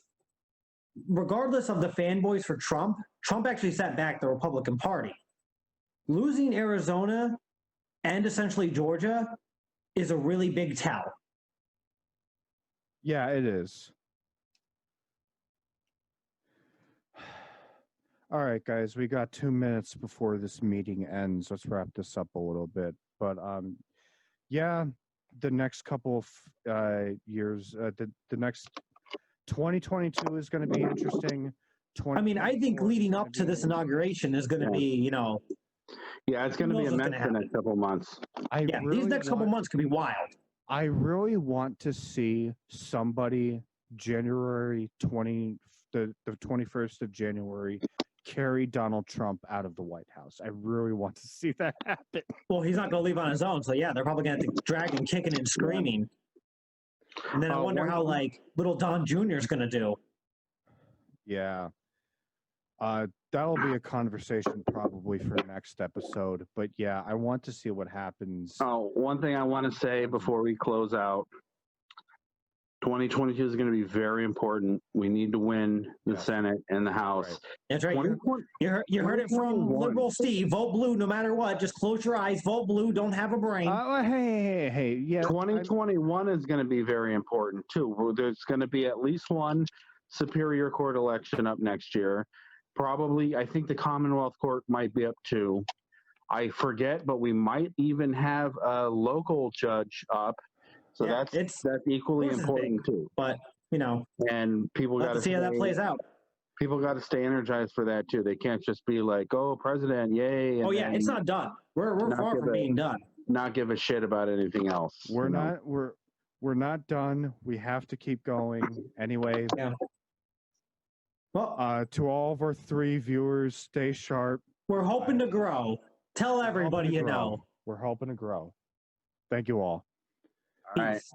regardless of the fanboys for Trump, Trump actually set back the Republican Party. Losing Arizona and essentially Georgia is a really big tell. Yeah, it is. All right, guys, we got 2 minutes before this meeting ends. Let's wrap this up a little bit. But yeah, the next couple of years, the next 2022 is going to be interesting. I mean, I think leading up to this inauguration is going to be, you know, Yeah, it's going to be immense the next couple months. yeah, these next couple months could be wild. I really want to see somebody January 20, the 21st of January, carry Donald Trump out of the White House. I really want to see that happen. Well, he's not going to leave on his own, so yeah, they're probably going to have to drag him kicking and screaming. And then I wonder how like little Don Jr. is going to do. Yeah. That'll be a conversation probably for next episode. But yeah, I want to see what happens. Oh, one thing I want to say before we close out. 2022 is going to be very important. We need to win the Senate and the House. Right. That's right. You heard it from Liberal Steve. Vote blue no matter what. Just close your eyes. Vote blue. Don't have a brain. Hey. Yeah. 2021 is going to be very important too. There's going to be at least one Superior Court election up next year. Probably, I think the Commonwealth Court might be up too. I forget, but we might even have a local judge up. So Yeah, that's equally important too. But you know, And people got to see how that plays out. People got to stay energized for that too. They can't just be like, "Oh, president, yay!" and Oh yeah, it's not done. We're far from being done. not give a shit about anything else. We're not done. We have to keep going. Anyway. Yeah. Well, to all of our 3 viewers, stay sharp. we're hoping to grow. Tell everybody you know. We're hoping to grow. Thank you all. All right. Peace.